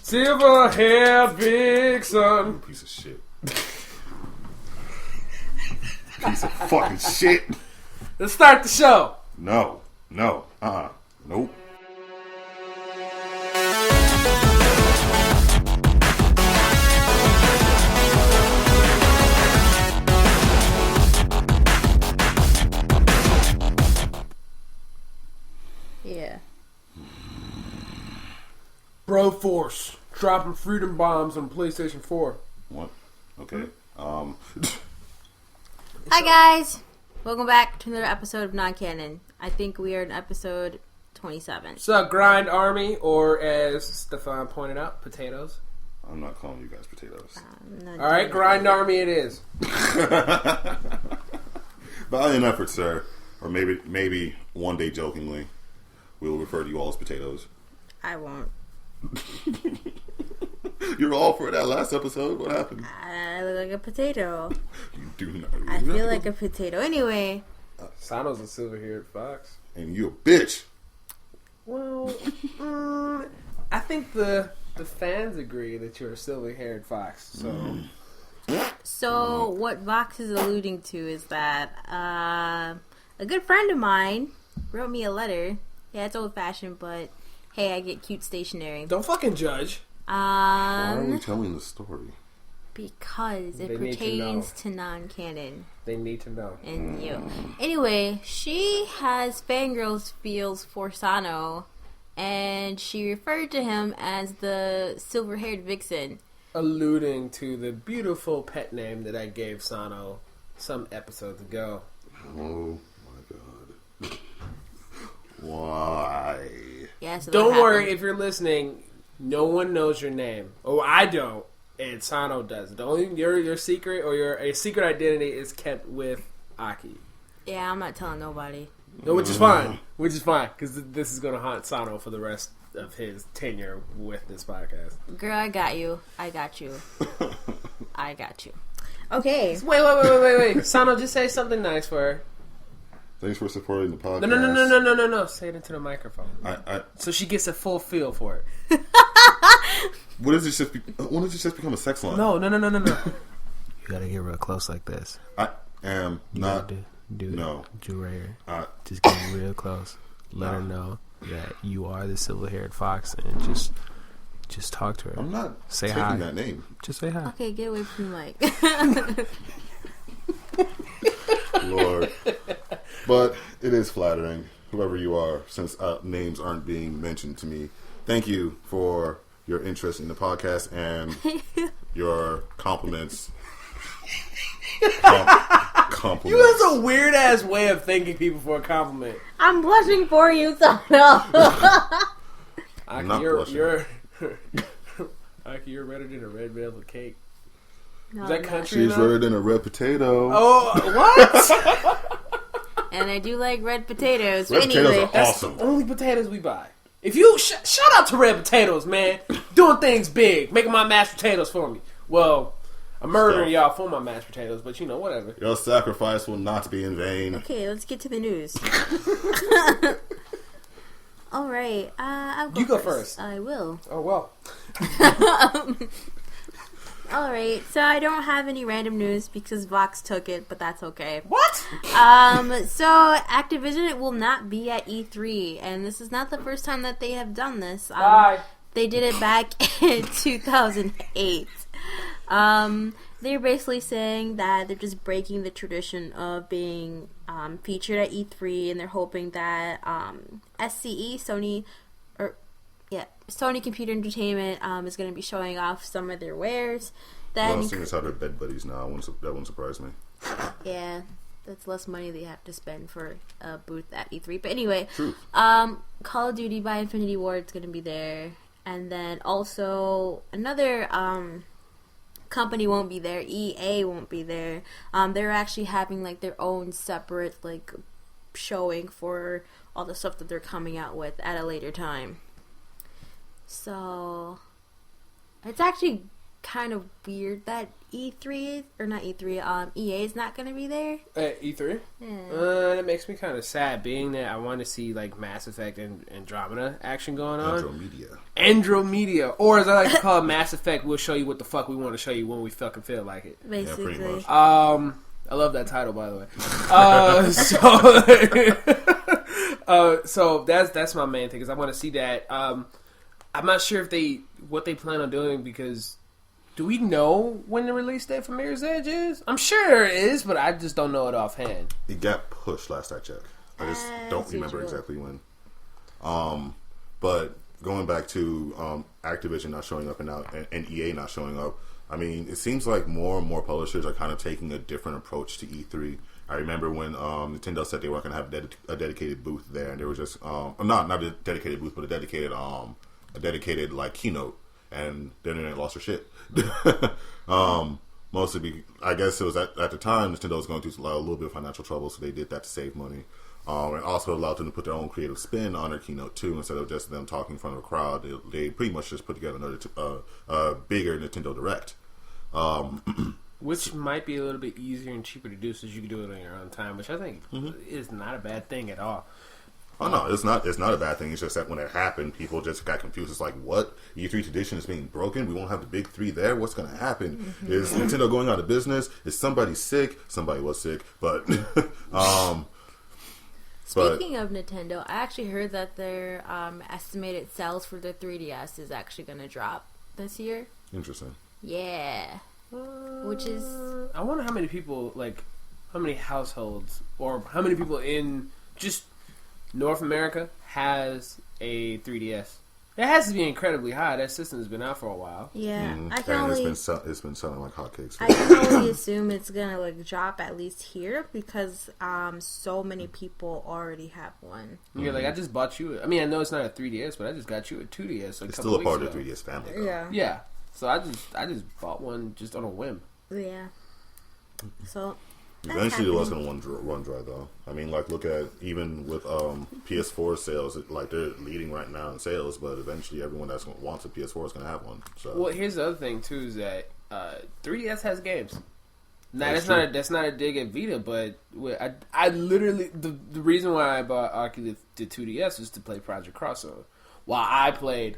Silver-haired Vixen. Piece of shit. Piece of fucking shit. Let's start the show. No. Nope. Yeah. Bro Force dropping freedom bombs on PlayStation 4. What? Okay. Hi guys, welcome back to another episode of Non-Canon. I think we are in episode 27. What's up, Grind Army, or as Stefan pointed out, potatoes. I'm not calling you guys potatoes. Alright, Grind Army it is. Valiant effort, sir. Or maybe one day jokingly, we will refer to you all as potatoes. I won't. You're all for that last episode. What happened? I look like a potato. You do not. I feel like a potato. Anyway. Sano's a silver-haired fox. And you a bitch. Well, I think the fans agree that you're a silver-haired fox. So what Vox is alluding to is that a good friend of mine wrote me a letter. Yeah, it's old-fashioned, but hey, I get cute stationery. Don't fucking judge. Why are we telling the story? Because it pertains to non-canon. They need to know. And you. Anyway, she has fangirls feels for Sano, and she referred to him as the silver-haired Vixen. Alluding to the beautiful pet name that I gave Sano some episodes ago. Oh my god. Why? Yeah, so don't worry if you're listening. No one knows your name. Oh, I don't, and Sano does. The only your secret or your secret identity is kept with Aki. Yeah, I'm not telling nobody. No, which is fine. Because this is going to haunt Sano for the rest of his tenure with this podcast. Girl, I got you. I got you. Okay. Wait. Sano, just say something nice for her. Thanks for supporting the podcast. No. Say it into the microphone. So she gets a full feel for it. When does it just become a sex line? No. You gotta get real close like this. I am not. Do no. Do right here. Just get real close. Let her know that you are the silver-haired fox, and just talk to her. I'm not say taking hi. that name. Just say hi. Okay, get away from the mic. Lord. But it is flattering, whoever you are, since names aren't being mentioned to me. Thank you for your interest in the podcast and your compliments. Compliments. You have a weird ass way of thanking people for a compliment. I'm blushing for you, Sano. I'm not blushing. Aki, you're redder than a red velvet cake. No, is that country? She's redder than a red potato. Oh, what? And I do like red potatoes. Red anyway, potatoes are awesome. That's the only potatoes we buy. If you shout out to Red Potatoes, man, doing things big, making my mashed potatoes for me. Well, I'm murdering y'all for my mashed potatoes, but whatever. Your sacrifice will not be in vain. Okay, let's get to the news. All right, I'll go You go first. I will. Oh well. All right, so I don't have any random news because Vox took it, but that's okay. What? So Activision will not be at E3, and this is not the first time that they have done this. Bye. They did it back in 2008. They're basically saying that they're just breaking the tradition of being featured at E3, and they're hoping that SCE, Sony Computer Entertainment is going to be showing off some of their wares. Then seeing as how they're bed buddies now, that wouldn't surprise me. Yeah, that's less money they have to spend for a booth at E3. But anyway, True. Call of Duty by Infinity Ward is going to be there, and then also another company won't be there. EA won't be there. They're actually having like their own separate like showing for all the stuff that they're coming out with at a later time. So it's actually kind of weird that EA is not going to be there. At E3? Yeah. That makes me kind of sad, being that I want to see like Mass Effect and Andromeda action going on. Andromeda. Or as I like to call it, Mass Effect, we'll show you what the fuck we want to show you when we fucking feel like it. Basically. Yeah, pretty much. I love that title, by the way. So that's my main thing, is I want to see that. I'm not sure what they plan on doing, because do we know when the release date for Mirror's Edge is? I'm sure it is, but I just don't know it offhand. It got pushed last I checked. I just don't remember exactly when. But going back to Activision not showing up and EA not showing up, I mean, it seems like more and more publishers are kind of taking a different approach to E3. I remember when Nintendo said they weren't going to have a dedicated booth there, and they were just not a dedicated booth, but a dedicated like keynote, and the internet lost their shit. Mostly, I guess it was at the time Nintendo was going through a little bit of financial trouble, so they did that to save money. And also allowed them to put their own creative spin on their keynote too, instead of just them talking in front of a crowd. They pretty much just put together another bigger Nintendo Direct. Which might be a little bit easier and cheaper to do, so you can do it on your own time, which I think is not a bad thing at all. Oh no, it's not a bad thing. It's just that when it happened, people just got confused. It's like, what? E3 tradition is being broken? We won't have the big three there? What's going to happen? Is Nintendo going out of business? Is somebody sick? Somebody was sick, but Speaking of Nintendo, I actually heard that their estimated sales for the 3DS is actually going to drop this year. Interesting. Yeah. Which is... I wonder how many people, like, how many households, or how many people in just North America has a 3DS. It has to be incredibly high. That system has been out for a while. Yeah. I can and only... it's been selling like hotcakes. I can only assume it's going to, like, drop at least here, because so many people already have one. You're like, I just bought you... I mean, I know it's not a 3DS, but I just got you a 2DS. It's still a part of the 3DS family, though. Yeah. Yeah. So I just bought one just on a whim. Yeah. So... Eventually, it was going to run dry, though. I mean, like, look at, even with PS4 sales, like, they're leading right now in sales, but eventually everyone that wants a PS4 is going to have one. So. Well, here's the other thing, too, is that 3DS has games. Now, that's not a dig at Vita, but I literally, the reason why I bought Aki the 2DS is to play Project Crossover, while I played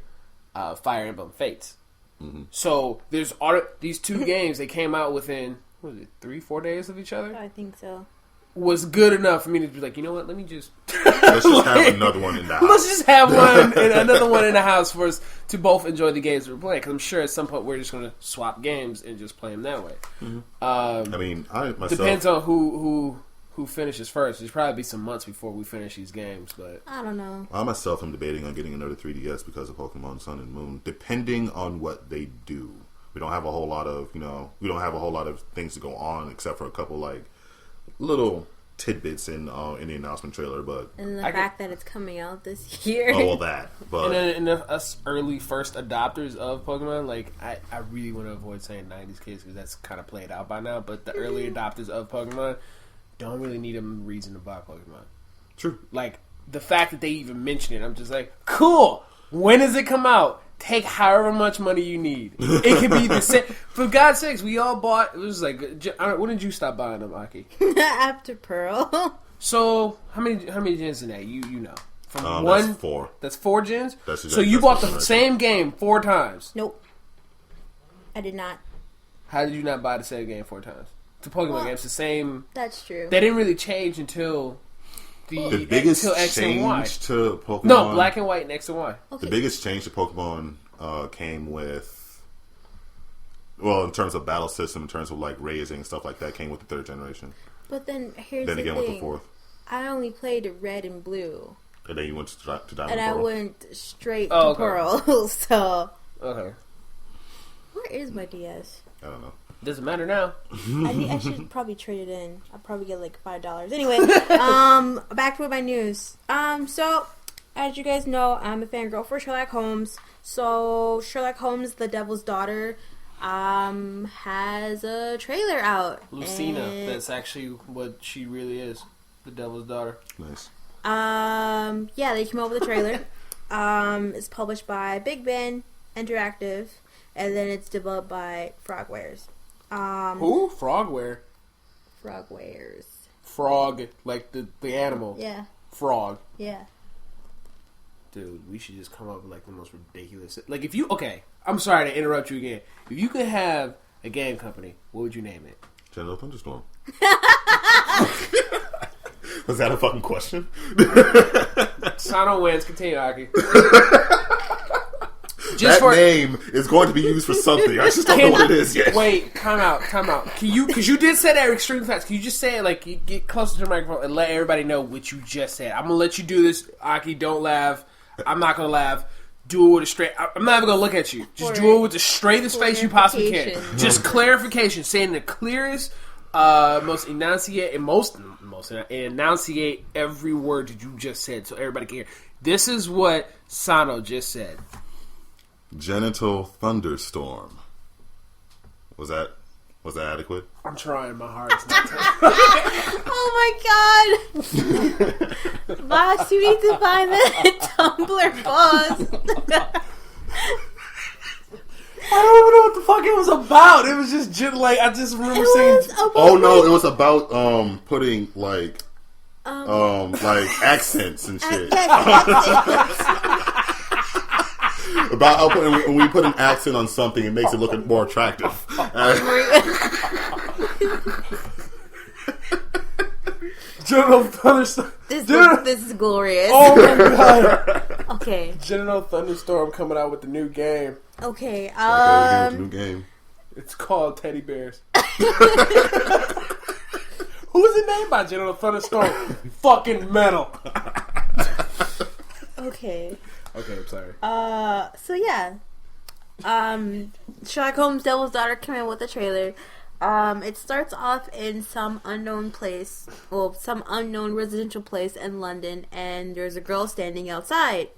Fire Emblem Fates. Mm-hmm. So, there's these two games, they came out within... what was it, 3-4 days of each other? I think so. Was good enough for me to be like, you know what, let me just... let's just have another one in the house. Let's just have one and another one in the house for us to both enjoy the games we're playing. Because I'm sure at some point we're just going to swap games and just play them that way. Mm-hmm. I mean, I myself... Depends on who finishes first. There's probably be some months before we finish these games, but... I don't know. I myself am debating on getting another 3DS because of Pokemon Sun and Moon, depending on what they do. We don't have a whole lot of things to go on except for a couple like little tidbits in the announcement trailer. But and the fact that it's coming out this year. Oh, well, that. But and then us early first adopters of Pokemon, like I really want to avoid saying 90s kids because that's kind of played out by now. But the early adopters of Pokemon don't really need a reason to buy Pokemon. True. Like the fact that they even mention it, I'm just like, cool. When does it come out? Take however much money you need. It can be the same. For God's sakes, we all bought. It was like, when did you stop buying them, Aki? After Pearl. So how many gens in that? You know, from that's 4. That's 4 gens. So you bought the same game 4 times. Nope, I did not. How did you not buy the same game 4 times? The Pokemon games the same. That's true. They didn't really change until. The biggest X and Y. change to Pokemon... No, Black and White and X and Y. Okay. The biggest change to Pokemon came with... Well, in terms of battle system, in terms of like raising and stuff like that, came with the 3rd generation. But then here's then the again thing. with the 4th. I only played Red and Blue. And then you went to Diamond and Pearl. And I went straight to Pearl. So... Okay. Where is my DS? I don't know. Doesn't matter now. I should probably trade it in. I'll probably get like $5. Anyway, back to my news. So, as you guys know, I'm a fangirl for Sherlock Holmes. So, Sherlock Holmes, The Devil's Daughter, has a trailer out. Lucina. That's actually what she really is. The Devil's Daughter. Nice. Yeah, they came out with a trailer. It's published by Big Ben Interactive. and then it's developed by Frogwares. Who? Frogware? Frogwares. Frog, like the animal. Yeah. Frog. Yeah. Dude, we should just come up with like the most ridiculous. Like if you I'm sorry to interrupt you again. If you could have a game company, what would you name it? General Thunderstorm. Was that a fucking question? Sano wins. Continue, Aki. Name is going to be used for something. I just don't know what it is yet. Wait, time out. Can you, because you did say that extreme fast, can you just say it, like, you get closer to the microphone and let everybody know what you just said? I'm going to let you do this. Aki, don't laugh. I'm not going to laugh. Do it with a straight, I'm not even going to look at you. Just do it with the straightest face you possibly can. Just clarification. Saying the clearest, most enunciate every word that you just said so everybody can hear. This is what Sano just said. Genital thunderstorm. Was that adequate? I'm trying my hardest. Oh my god! Boss, you need to find the Tumblr post. I don't even know what the fuck it was about. It was just like I just remember saying. Oh no, it was about putting like accents and shit. About how when we put an accent on something, it makes it look more attractive. Genital thunderstorm. This is glorious. Oh my god. Okay. Genital thunderstorm coming out with the new game. Okay. New game. It's called Teddy Bears. Who is it named by? Genital thunderstorm. Fucking metal. Okay. Okay, I'm sorry. So yeah. Sherlock Holmes' Devil's Daughter came in with a trailer. It starts off in some unknown residential place in London, and there's a girl standing outside.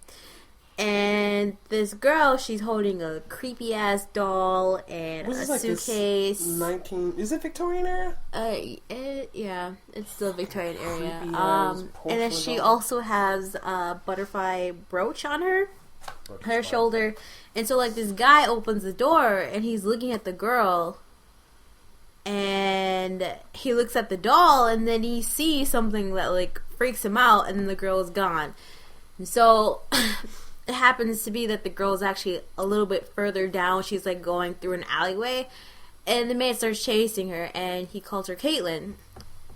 And this girl, she's holding a creepy ass doll and a suitcase. Is it Victorian era? Yeah, it's still Victorian era. And then she also has a butterfly brooch on her shoulder. And so like this guy opens the door and he's looking at the girl. And he looks at the doll and then he sees something that like freaks him out, and then the girl is gone. And so it happens to be that the girl is actually a little bit further down. She's like going through an alleyway, and the man starts chasing her, and he calls her Caitlin.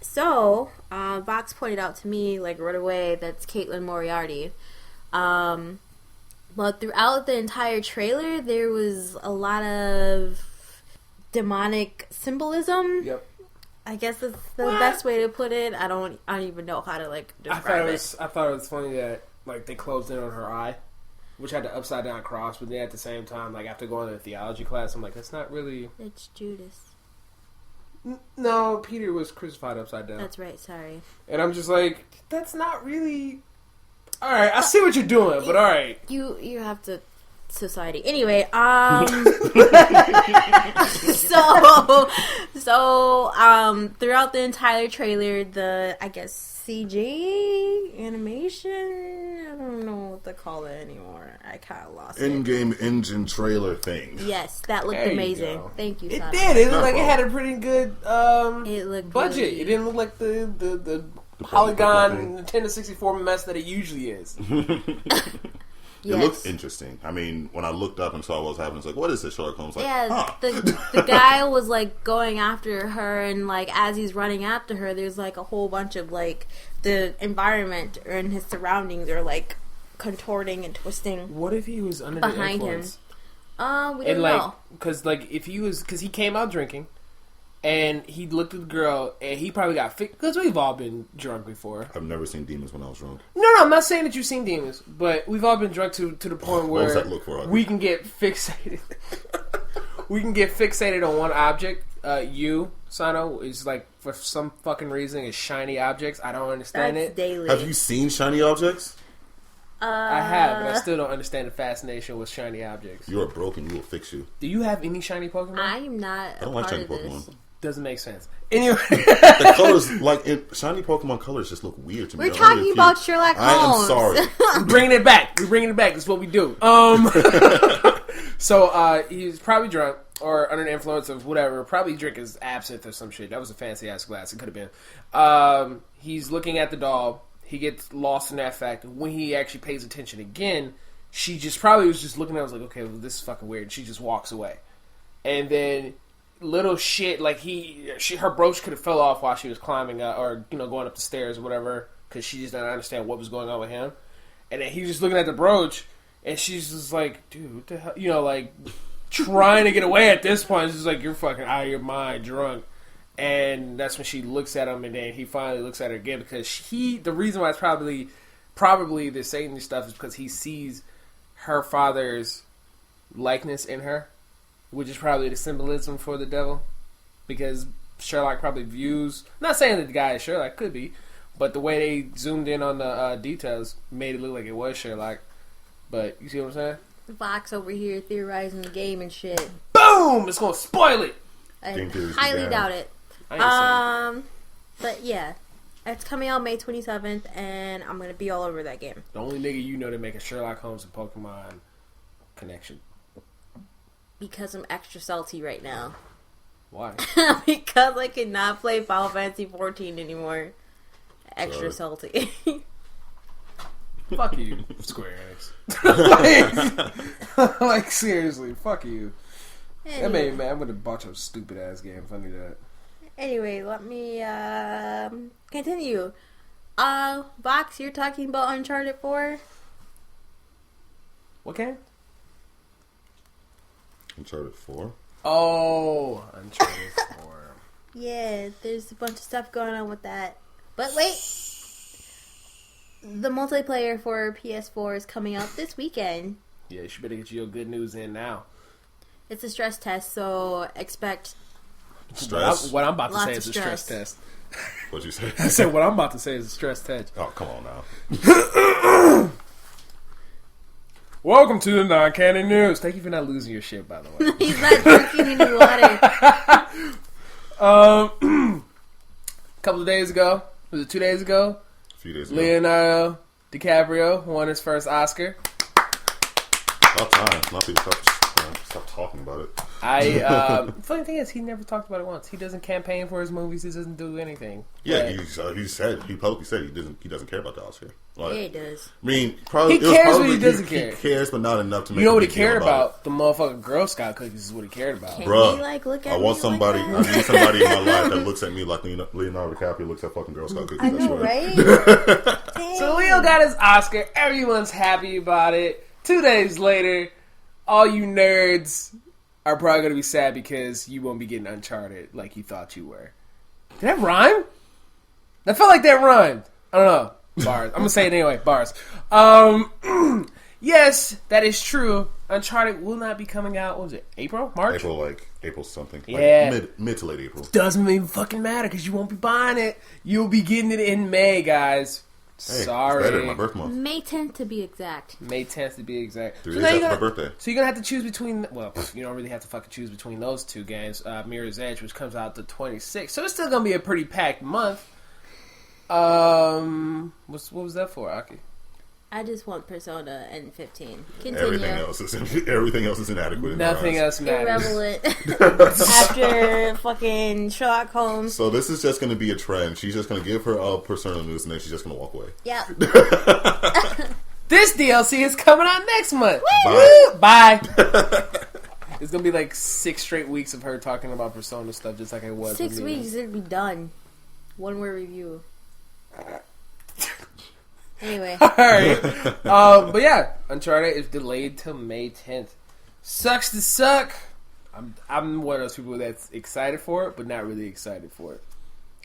So Vox pointed out to me like right away that's Caitlin Moriarty. But throughout the entire trailer, there was a lot of demonic symbolism. Yep. I guess that's the best way to put it. I don't even know how to like describe it. I thought it was funny that like they closed in on her eye, which had the upside down cross, but then at the same time, like after going to a theology class, I'm like, that's not really. It's Judas. No, Peter was crucified upside down. That's right. Sorry. And I'm just like, that's not really. All right, I see what you're doing, but all right. You have to. Society. Anyway, so throughout the entire trailer, the CG animation, I don't know what to call it anymore. I kind of lost it. In-game engine trailer thing. Yes, that looked amazing. Thank you, Sana. It did. It looked like it had a pretty good it looked budget. really... It didn't look like the Polygon Nintendo 64 mess that it usually is. It looked interesting. I mean, when I looked up and saw what was happening, I was like, what is this, Sherlock Holmes? Like, the guy was like going after her, and like as he's running after her, there's like a whole bunch of like the environment and his surroundings are like contorting and twisting. What if he was under behind the influence? We don't know. Because he came out drinking. And he looked at the girl, and he probably got fixed. Because we've all been drunk before. I've never seen demons when I was drunk. No, I'm not saying that you've seen demons. But we've all been drunk to the point where what does that look for? We can get fixated. We can get fixated on one object. You, Sano, is like, for some fucking reason, is shiny objects. I don't understand That's it. Daily. Have you seen shiny objects? I have, but I still don't understand the fascination with shiny objects. You are broken. We will fix you. Do you have any shiny Pokemon? I am not I don't like shiny Pokemon. Doesn't make sense. Anyway, the colors, shiny Pokemon colors, just look weird to me. We're talking about Sherlock Holmes. I am sorry. We're bringing it back. That's what we do. So he's probably drunk or under the influence of whatever. Probably drinking his absinthe or some shit. That was a fancy ass glass. It could have been. He's looking at the doll. He gets lost in that fact. When he actually pays attention again, she just probably was just looking at it, was like, okay, well, this is fucking weird. She just walks away. And then little shit, like her brooch could have fell off while she was climbing up or, going up the stairs or whatever, because she just didn't understand what was going on with him. And then he's just looking at the brooch, and she's just like, dude, what the hell? Like, trying to get away at this point. It's just like, you're fucking out of your mind, drunk. And that's when she looks at him, and then he finally looks at her again, because the reason why it's probably they're saying this stuff is because he sees her father's likeness in her, which is probably the symbolism for the devil, because Sherlock probably views, not saying that the guy is Sherlock, could be, but the way they zoomed in on the details made it look like it was Sherlock. But you see what I'm saying? Vox over here theorizing the game and shit. Boom! It's gonna spoil it. I highly doubt it. But yeah, it's coming out May 27th, and I'm gonna be all over that game. The only nigga to make a Sherlock Holmes and Pokemon connection. Because I'm extra salty right now. Why? Because I cannot play Final Fantasy 14 anymore. Extra salty. Fuck you, Square Enix. like seriously, fuck you. Anyway. That made me mad. I'm gonna botch a stupid ass game if I do that. Anyway, let me continue. Vox, you're talking about Uncharted 4? What game? Uncharted 4? Oh, Uncharted 4. Yeah, there's a bunch of stuff going on with that. But wait! The multiplayer for PS4 is coming out this weekend. Yeah, you should better get your good news in now. It's a stress test, so expect... Stress? What I'm about to say is a stress test. What'd you say? I said what I'm about to say is a stress test. Oh, come on now. Welcome to the Non-Canon News. Thank you for not losing your shit, by the way. He's not drinking any water. A couple of days ago, was it 2 days ago? A few days ago. Leonardo DiCaprio won his first Oscar. About time. Not people stop talking about it. Funny thing is, he never talked about it once. He doesn't campaign for his movies. He doesn't do anything. Yeah, he publicly said he doesn't care about the Oscar. Like, yeah, he does. I mean, probably he cares, but he doesn't care. He cares, but not enough to make. You know what he cared about? The motherfucking Girl Scout cookies is what he cared about. Bruh, look at I want somebody. I need somebody in my life that looks at me like Leonardo DiCaprio looks at fucking Girl Scout cookies. I know, right? So Leo got his Oscar. Everyone's happy about it. 2 days later, all you nerds are probably going to be sad because you won't be getting Uncharted like you thought you were. Did that rhyme? That felt like that rhymed. I don't know. Bars. I'm going to say it anyway. Bars. Yes, that is true. Uncharted will not be coming out, what was it, April? March? April something. Yeah. Like mid to late April. Doesn't even fucking matter because you won't be buying it. You'll be getting it in May, guys. Hey, sorry. It's better than my birth month. May 10th to be exact. May 10th to be exact. 3 days after my birthday. So you're going to have to choose between... Well, you don't really have to fucking choose between those two games. Mirror's Edge, which comes out the 26th. So it's still going to be a pretty packed month. What was that for, Aki? I just want Persona and 15. Continue. Everything else is inadequate. Nothing else matters. Irrelevant. After fucking Sherlock Holmes. So this is just going to be a trend. She's just going to give her Persona news and then she's just going to walk away. Yep. This DLC is coming out next month. Woo! Bye. It's going to be like 6 straight weeks of her talking about Persona stuff just like it was. 6 weeks, it'd be done. One word review. Anyway. Alright. But yeah, Uncharted is delayed till May 10th. Sucks to suck. I'm one of those people that's excited for it, but not really excited for it.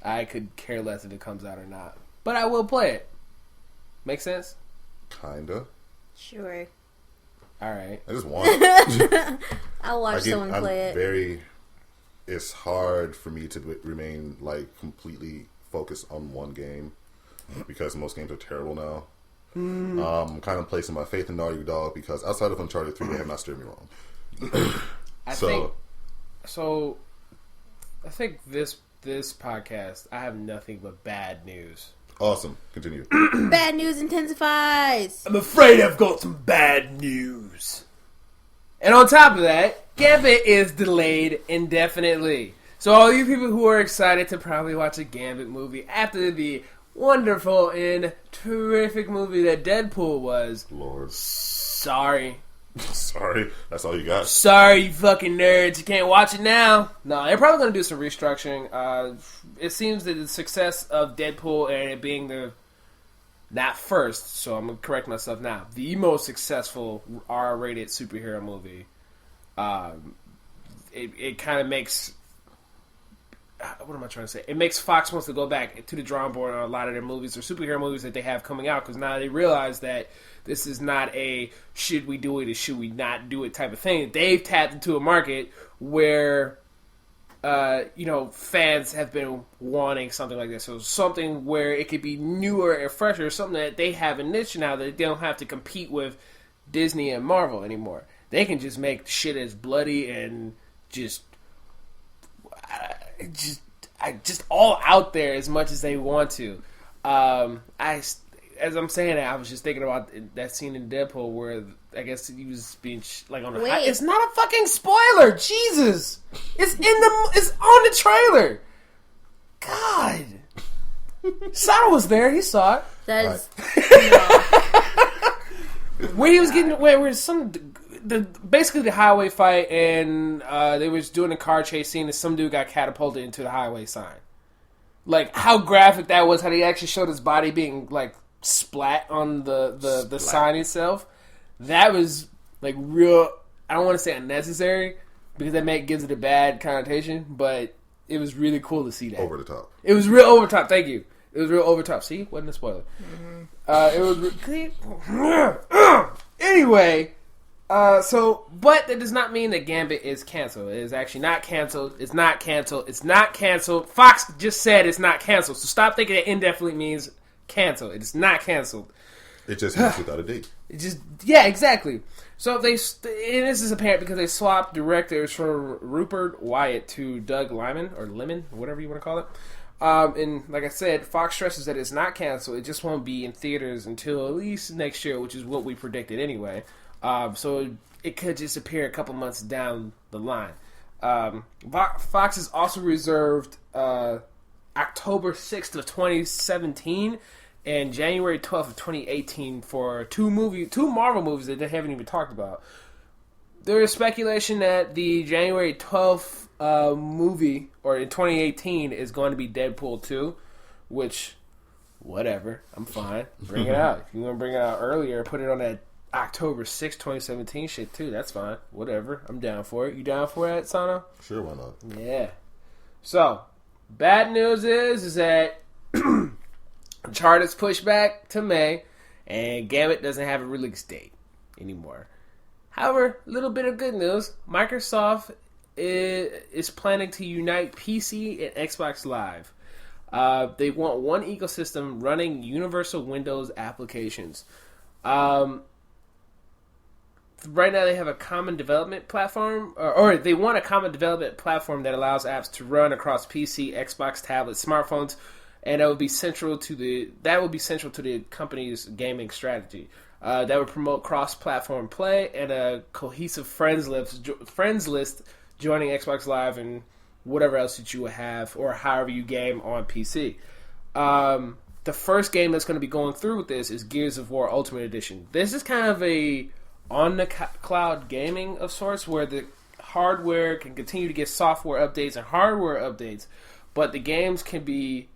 I could care less if it comes out or not. But I will play it. Make sense? Kinda. Sure. Alright. I just want it. I'll watch someone play it. It's hard for me to remain like completely focused on one game because most games are terrible now. I'm kind of placing my faith in Naughty Dog because outside of Uncharted 3, they have not steered me wrong. I think this podcast, I have nothing but bad news. Awesome. Continue. Bad news intensifies. I'm afraid I've got some bad news. And on top of that, Gambit is delayed indefinitely. So all you people who are excited to probably watch a Gambit movie after the wonderful and terrific movie that Deadpool was, Lord. sorry. Sorry, that's all you got. Sorry, you fucking nerds. You can't watch it now. No, they're probably going to do some restructuring. It seems that the success of Deadpool and it being the... Not first, so I'm going to correct myself now. The most successful R-rated superhero movie. It kind of makes... What am I trying to say? It makes Fox wants to go back to the drawing board on a lot of their movies or superhero movies that they have coming out, because now they realize that this is not a should we do it or should we not do it type of thing. They've tapped into a market where fans have been wanting something like this. So something where it could be newer and fresher, something that they have a niche now that they don't have to compete with Disney and Marvel anymore. They can just make shit as bloody and just all out there as much as they want to. As I'm saying that, I was just thinking about that scene in Deadpool where I guess he was being on the high. It's not a fucking spoiler. Jesus, it's on the trailer. God, Sada was there. He saw it. That's Where he was getting where basically the highway fight, and they was doing a car chase scene, and some dude got catapulted into the highway sign. Like how graphic that was! How they actually showed his body being like splat on the sign itself. That was like real. I don't want to say unnecessary because that gives it a bad connotation, but it was really cool to see that. Over the top. It was real over top. Thank you. It was real over top. See, wasn't a spoiler. It was anyway. But that does not mean that Gambit is canceled. It is actually not canceled. It's not canceled. It's not canceled. Fox just said it's not canceled. So stop thinking that indefinitely means canceled. It is not canceled. It just ends without a date. Yeah, exactly. So and this is apparent because they swapped directors from Rupert Wyatt to Doug Liman, or Lemon, whatever you want to call it. And like I said, Fox stresses that it's not canceled. It just won't be in theaters until at least next year, which is what we predicted anyway. So it could just appear a couple months down the line. Fox has also reserved October 6th of 2017 and January 12th of 2018 for two Marvel movies that they haven't even talked about. There is speculation that the January 12th movie, or in 2018, is going to be Deadpool 2, which, whatever, I'm fine. Bring it out. If you want to bring it out earlier, put it on that October 6th, 2017 shit too. That's fine. Whatever. I'm down for it. You down for it, Sano? Sure, why not? Yeah. So, bad news is that Uncharted's pushed back to May, and Gambit doesn't have a release date anymore. However, a little bit of good news. Microsoft is planning to unite PC and Xbox Live. They want one ecosystem running universal Windows applications. Right now they have a common development platform, or they want a common development platform that allows apps to run across PC, Xbox, tablets, smartphones, and that would be central to the company's gaming strategy. That would promote cross-platform play and a cohesive friends list joining Xbox Live and whatever else that you would have, or however you game on PC. The first game that's going to be going through with this is Gears of War Ultimate Edition. This is kind of a on-the-cloud gaming of sorts, where the hardware can continue to get software updates and hardware updates, but the games can be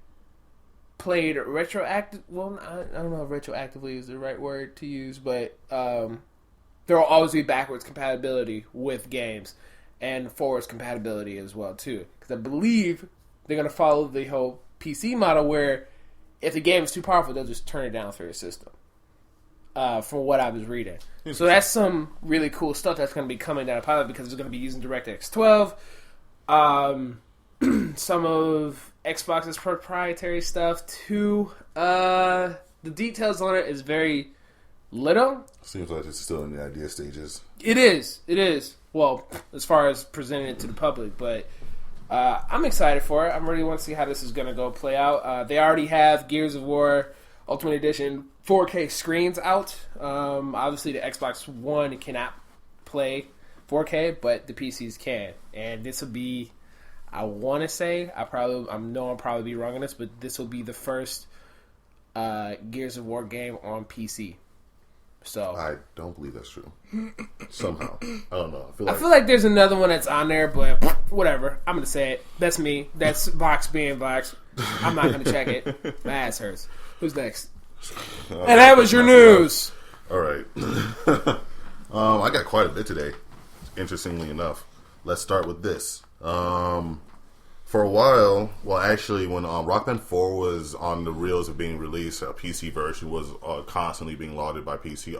played retroactive. Well, I don't know if retroactively is the right word to use, but there will always be backwards compatibility with games and forwards compatibility as well too. Because I believe they're going to follow the whole PC model, where if the game is too powerful, they'll just turn it down for your system. From what I was reading, so that's some really cool stuff that's going to be coming down the pilot, because it's going to be using DirectX 12. Some of Xbox's proprietary stuff too. The details on it is very little. Seems like it's still in the idea stages. It is. Well, as far as presenting it to the public, but I'm excited for it. I really want to see how this is going to play out. They already have Gears of War Ultimate Edition 4K screens out. Obviously, the Xbox One cannot play 4K, but the PCs can. And this will be, I want to say, I know I'll probably be wrong on this, but this will be the first Gears of War game on PC. So I don't believe that's true. Somehow, I don't know. I feel like there's another one that's on there, but whatever. I'm gonna say it. That's me. That's Vox being Vox. I'm not gonna check it. My ass hurts. Who's next? And that was your news. All right. I got quite a bit today. Interestingly enough, let's start with this. For a while, well, actually, when Rock Band 4 was on the reels of being released, a PC version was constantly being lauded by PC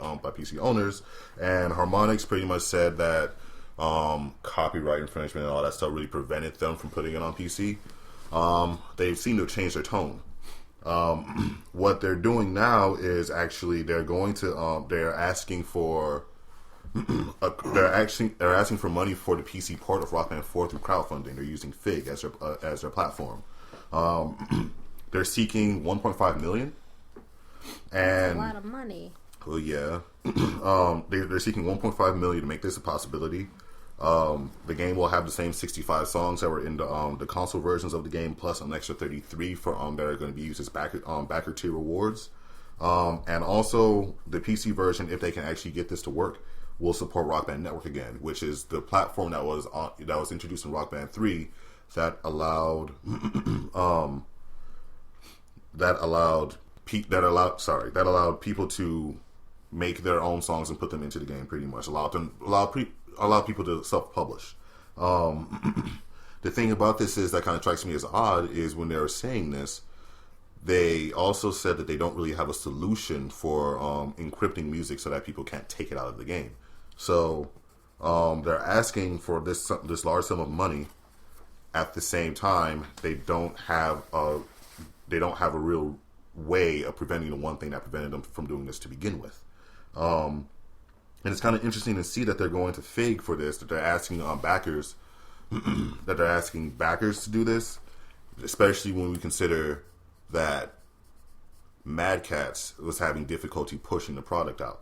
owners, and Harmonix pretty much said that copyright infringement and all that stuff really prevented them from putting it on PC. They seem to have changed their tone. What they're doing now is actually they're going to they're asking for they're asking for money for the PC port of Rock Band 4 through crowdfunding. They're using Fig as their platform. They're seeking $1.5 million, and a lot of money. Well, yeah, they're seeking $1.5 million to make this a possibility. The game will have the same 65 songs that were in the console versions of the game, plus an extra 33 for that are going to be used as backer tier rewards. And also the PC version, if they can actually get this to work, will support Rock Band Network again, which is the platform that was introduced in Rock Band 3 that allowed people to make their own songs and put them into the game. Pretty much allow people to self-publish. The thing about this is that kind of strikes me as odd is when they were saying this, they also said that they don't really have a solution for encrypting music so that people can't take it out of the game. So they're asking for this large sum of money. At the same time, they don't have a real way of preventing the one thing that prevented them from doing this to begin with. And it's kind of interesting to see that they're going to Fig for this. That they're asking backers to do this, especially when we consider that Mad Catz was having difficulty pushing the product out.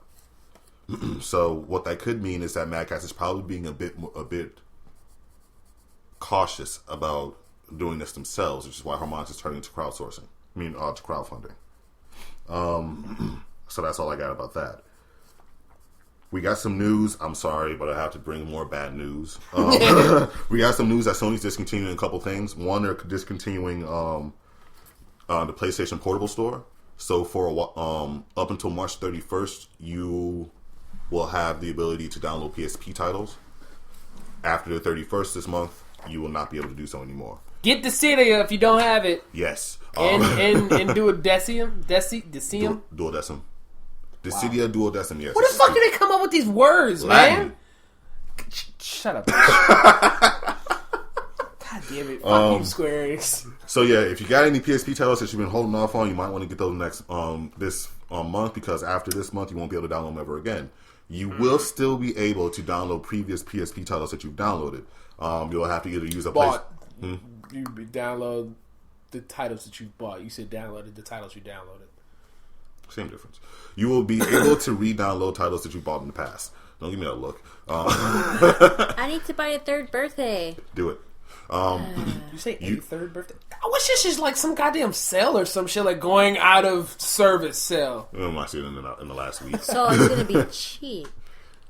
So what that could mean is that Mad Catz is probably being a bit cautious about doing this themselves, which is why Harmonix is turning to crowdsourcing. To crowdfunding. So that's all I got about that. We got some news. I'm sorry, but I have to bring more bad news. We got some news that Sony's discontinuing a couple things. One, they're discontinuing the PlayStation Portable Store. So for up until March 31st, you will have the ability to download PSP titles. After the 31st this month, you will not be able to do so anymore. Get the Cydia if you don't have it. Yes. And duodecim? Decim? Duodecim. The Cydia Duodecim, yes. Where the fuck did they come up with these words, Latin. man? Shut up. God damn it. Fuck you, Square Enix. So yeah, if you got any PSP titles that you've been holding off on, you might want to get those next this month, because after this month you won't be able to download them ever again. You will still be able to download previous PSP titles that you've downloaded. You'll have to either use a You download the titles that you bought. You said downloaded the titles you downloaded. Same difference. You will be able to re-download titles that you bought in the past. Don't give me that look. I need to buy a third birthday. Do it. You say third birthday? I wish this is like some goddamn sale or some shit, like going out of service sale. I might see it in the last week. So it's gonna be cheap.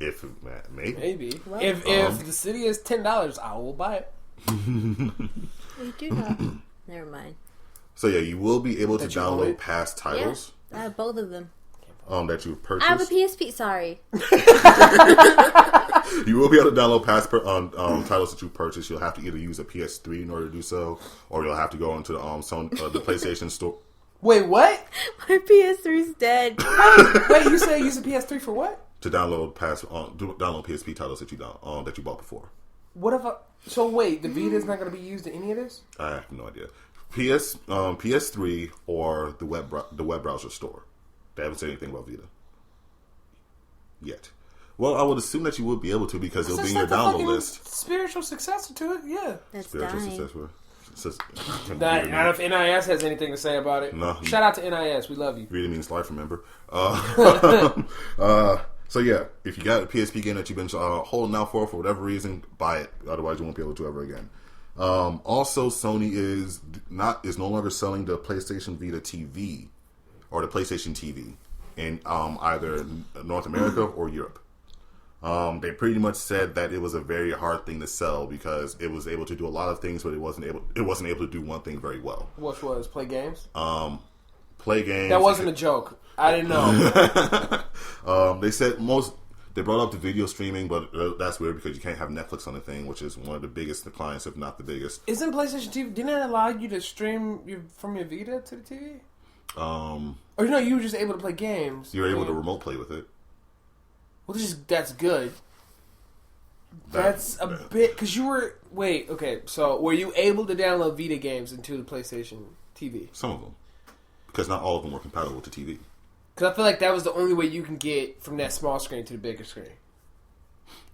If maybe. Well, if the city is $10, I will buy it. You do not. Never mind. So yeah, you will be able to download past titles. Yeah, I have both of them. That you've purchased. I have a PSP. Sorry. You will be able to download past titles that you purchased. You'll have to either use a PS3 in order to do so, or you'll have to go into the PlayStation store. Wait, what? My PS3's dead. Wait, you said use a PS3 for what? To download download PSP titles that you bought before. What if so wait, the Vita's not going to be used in any of this? I have no idea. PS3 or the web browser store. They haven't said anything about Vita yet. Well, I would assume that you would be able to, because it'll be in your download list. Spiritual successor to it, yeah. That's spiritual dying. successor. Not if NIS has anything to say about it. No. Shout out to NIS, we love you. Vita means life, remember? So yeah, if you got a PSP game that you've been holding out for whatever reason, buy it. Otherwise, you won't be able to ever again. Also, Sony is no longer selling the PlayStation Vita TV or the PlayStation TV in either North America or Europe. They pretty much said that it was a very hard thing to sell because it was able to do a lot of things, but it wasn't able to do one thing very well. Which was play games? Play games. That wasn't a joke. I didn't know. They brought up the video streaming, but that's weird because you can't have Netflix on the thing, which is one of the biggest clients, if not the biggest. Isn't PlayStation TV, didn't it allow you to stream from your Vita to the TV? Or no, you were just able to play games. You were able to remote play with it. Well, that's good. That's a bit, because you were, okay, so were you able to download Vita games into the PlayStation TV? Some of them. Because not all of them were compatible with the TV. Because I feel like that was the only way you can get from that small screen to the bigger screen.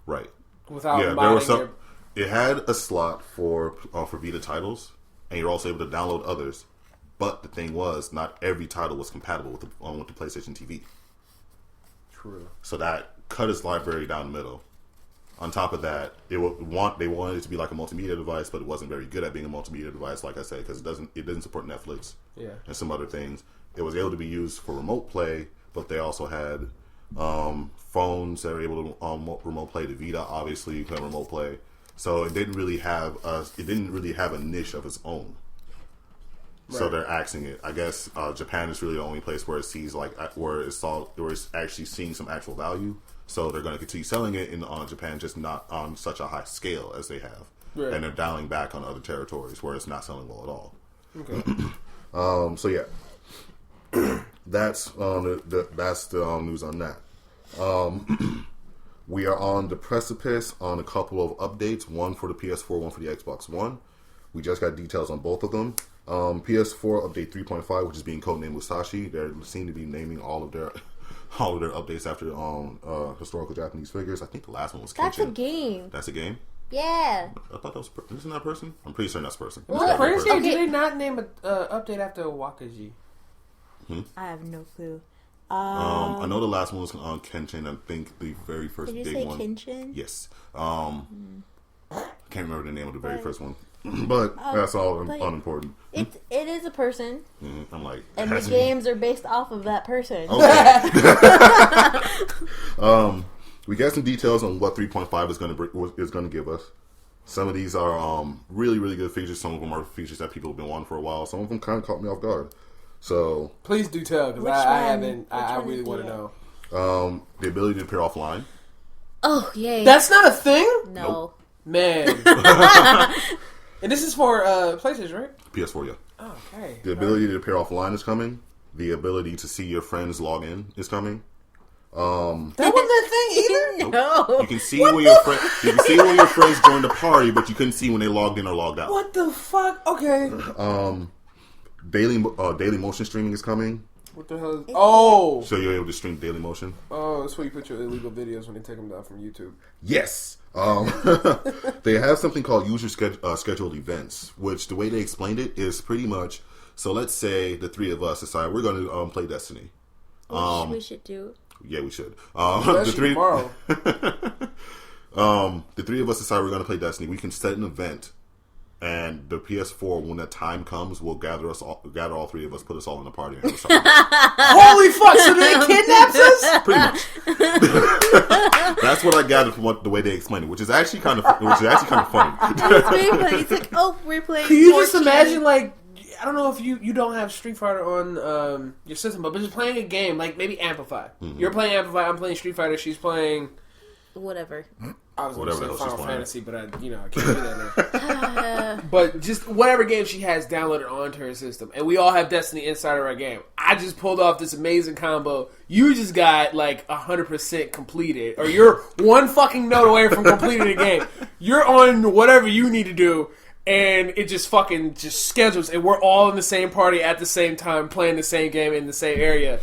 Right. Without there was some. It had a slot for Vita titles, and you're also able to download others. But the thing was, not every title was compatible with the PlayStation TV. True. So that cut its library down the middle. On top of that, they wanted it to be like a multimedia device, but it wasn't very good at being a multimedia device, like I said, because it didn't support Netflix and some other things. It was able to be used for remote play, but they also had phones that were able to remote play. The Vita, obviously, you can remote play. So it didn't really have a niche of its own. Right. So they're axing it. I guess Japan is really the only place where it sees where it's actually seeing some actual value. So they're going to continue selling it in Japan, just not on such a high scale as they have, and they're dialing back on other territories where it's not selling well at all. Okay. So yeah, that's the news on that. We are on the precipice on a couple of updates. One for the PS4, one for the Xbox One. We just got details on both of them. PS4 update 3.5, which is being codenamed Musashi. They seem to be naming all of their updates after historical Japanese figures. I think the last one was Kenshin. That's a game. That's a game? Yeah. I thought that was... Isn't that a person? I'm pretty certain that's a person. Well, crazy. Did they not name an update after Wakaji? I have no clue. I know the last one was on Kenshin. I think the very first big one... Did you say Kenshin? Yes. I can't remember the name of the very first one. But that's all unimportant. It is a person. I'm like... And the games are based off of that person. Okay. We got some details on what 3.5 is going to give us. Some of these are really, really good features. Some of them are features that people have been wanting for a while. Some of them kind of caught me off guard. So... Please do tell, because I haven't... I really want to know. The ability to pair offline. Oh, yay. That's not a thing? No. Nope. Man. And this is for PlayStation, right? PS4, yeah. Oh, okay. The ability to pair offline is coming. The ability to see your friends log in is coming. That wasn't that thing either? No. You can see when your friends joined the party, but you couldn't see when they logged in or logged out. What the fuck? Okay. Daily motion streaming is coming. What the hell? Oh! So you're able to stream daily motion? Oh, that's where you put your illegal videos when they take them down from YouTube. Yes. They have something called user scheduled events, which the way they explained it is pretty much, so let's say the three of us decide we're going to play Destiny. We should do. Yeah, we should. The three of us decide we're going to play Destiny. We can set an event, and the PS4, when that time comes, will gather all three of us, put us all in a party, and have a Holy fuck! So they kidnapped us? Pretty much. That's what I gathered from the way they explained it, which is actually kind of funny. It's like, oh, we're playing. Can you just imagine, like, I don't know if you don't have Street Fighter on your system, but just playing a game like maybe Amplify. Mm-hmm. You're playing Amplify. I'm playing Street Fighter. She's playing whatever. I was going to say Final Fantasy, but I can't do that now. But just whatever game she has downloaded onto her system, and we all have Destiny inside of our game. I just pulled off this amazing combo. You just got like 100% completed, or you're one fucking note away from completing the game. You're on whatever you need to do, and it just fucking schedules, and we're all in the same party at the same time, playing the same game in the same area.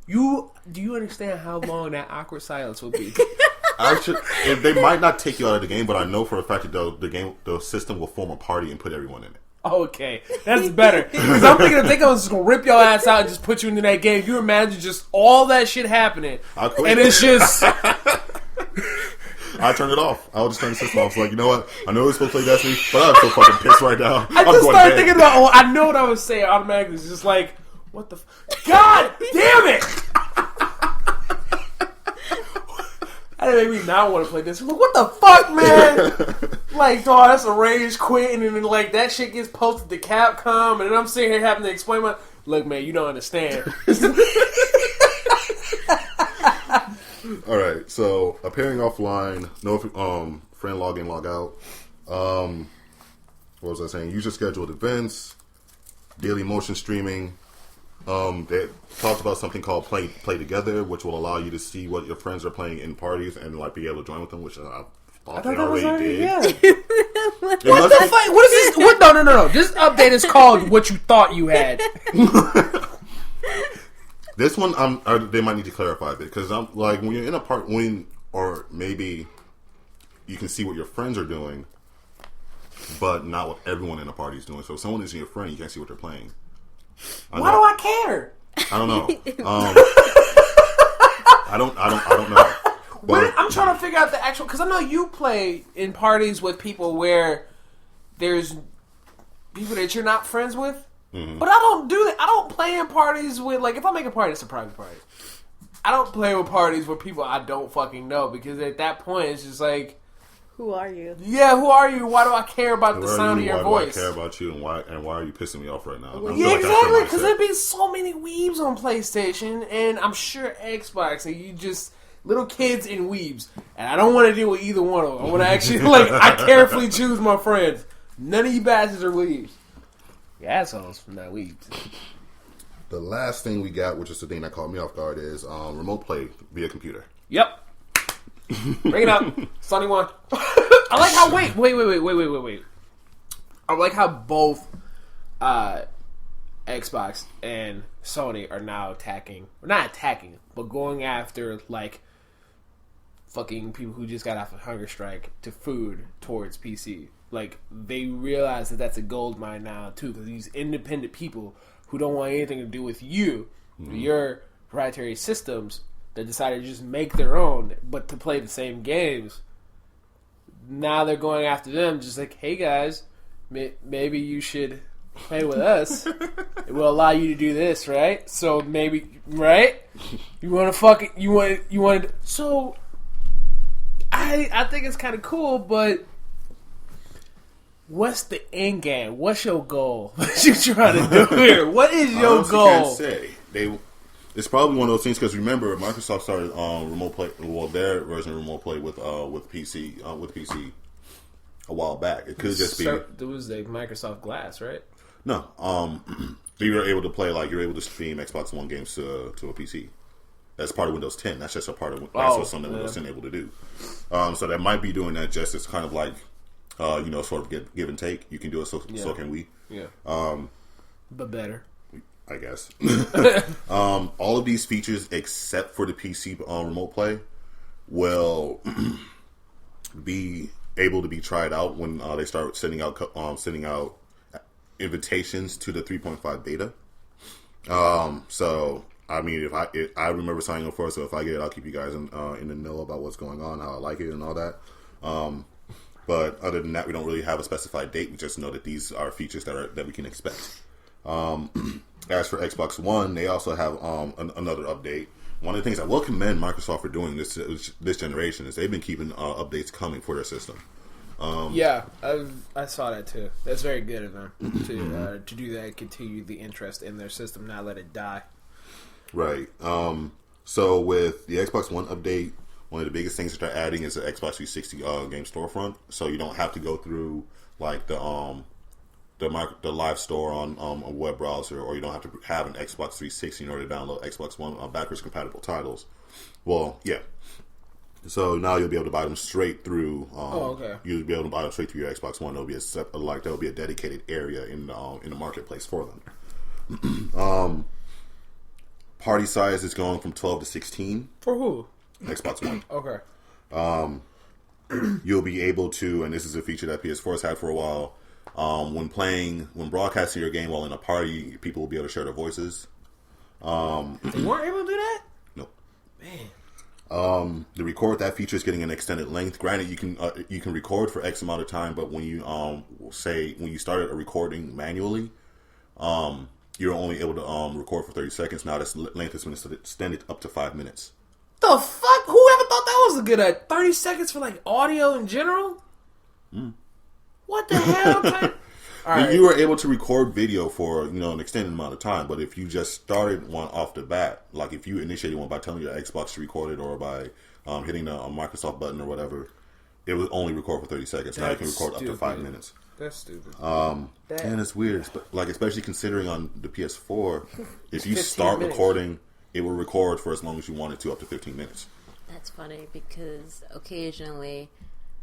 Do you understand how long that awkward silence will be? They might not take you out of the game, but I know for a fact that the system will form a party and put everyone in it. Okay, that's better. Because I'm thinking if they go just gonna rip your ass out and just put you into that game, you imagine just all that shit happening, and it's just. I turned it off. I would just turn the system off. I was like, you know what? I know we're supposed to play Destiny, but I'm so fucking pissed right now. I just started thinking about. I know what I was saying automatically. It's just like, what the? God damn it! That made me not want to play this. I'm like, what the fuck, man? Like, oh, that's a rage quit, and then like that shit gets posted to Capcom, and then I'm sitting here having to explain my. Look, man, you don't understand. All right, so appearing offline, no friend log in, log out. What was I saying? User scheduled events, daily motion streaming. They talked about something called play together, which will allow you to see what your friends are playing in parties and like be able to join with them, which I thought they already did. Yeah. What the fuck? What is this? What? No. This update is called "What You Thought You Had." This one, they might need to clarify a bit because I'm like when you're in a part, or maybe you can see what your friends are doing, but not what everyone in a party is doing. So if someone isn't your friend, you can't see what they're playing. Why do I care? I don't know. I don't know. But I'm trying to figure out the actual because I know you play in parties with people where there's people that you're not friends with. Mm-hmm. But I don't do that. I don't play in parties with, like, if I make a party, it's a private party. I don't play with parties with people I don't fucking know because at that point it's just like, who are you? Yeah, who are you? Why do I care about the sound of your voice? Why do I care about you and why are you pissing me off right now? Yeah, exactly. Because there'd be so many weebs on PlayStation and I'm sure Xbox and you just little kids and weebs. And I don't want to deal with either one of them. I want to actually, like, I carefully choose my friends. None of you bastards are weebs. Yeah, assholes from that weebs. The last thing we got, which is the thing that caught me off guard, is remote play via computer. Yep. Bring it up. Sunny one. I like how, wait. I like how both Xbox and Sony are now but going after, like, fucking people who just got off a hunger strike to food towards PC. Like, they realize that that's a gold mine now, too, because these independent people who don't want anything to do with you, your proprietary systems, that decided to just make their own, but to play the same games, now they're going after them, just like, hey, guys, maybe you should play with us. It will allow you to do this, right? So maybe, right? You want to fuck it, you want to, so, I think it's kind of cool, but what's the end game? What's your goal? What you trying to do here? What is your goal? I can't say. It's probably one of those things because remember, Microsoft started remote play. Well, their version of remote play with PC a while back. It could just be there was a Microsoft Glass, right? No, you were able to play you're able to stream Xbox One games to a PC. That's part of Windows 10. That's just a part of something that Windows 10 able to do. So that might be doing that just as kind of like. Sort of give and take. You can do it, so can we. Yeah. But better. I guess. All of these features, except for the PC remote play, will be able to be tried out when they start sending out invitations to the 3.5 beta. So I mean, if I remember signing up for it, so if I get it, I'll keep you guys in the know about what's going on, how I like it, and all that. But other than that, we don't really have a specified date. We just know that these are features that we can expect. As for Xbox One, they also have another update. One of the things I will commend Microsoft for doing this generation is they've been keeping updates coming for their system. Yeah, I saw that too. That's very good of them to do that, continue the interest in their system, not let it die. Right. So with the Xbox One update, one of the biggest things that they're adding is the Xbox 360 game storefront, so you don't have to go through like the live store on a web browser, or you don't have to have an Xbox 360 in order to download Xbox One backwards compatible titles. Well, yeah. So now you'll be able to buy them straight through. You'll be able to buy them straight through your Xbox One. There'll be a dedicated area in the marketplace for them. Party size is going from 12 to 16. For who? Xbox One. Okay. You'll be able to, and this is a feature that PS4's had for a while, When broadcasting your game while in a party, people will be able to share their voices. They weren't able to do that? Nope. Man. The record, that feature is getting an extended length. Granted, you can record for X amount of time, but when you when you started a recording manually, you're only able to record for 30 seconds. Now this length has been extended up to 5 minutes. The fuck? Whoever thought that was a good idea? 30 seconds for like audio in general? What the hell? Right. You were able to record video for an extended amount of time, but if you just started one off the bat, like if you initiated one by telling your Xbox to record it or by hitting the Microsoft button or whatever, it would only record for 30 seconds. Now you can record up to 5 minutes. That's stupid. And it's weird, like especially considering on the PS4, if you start recording, it will record for as long as you want it to, up to 15 minutes. That's funny because occasionally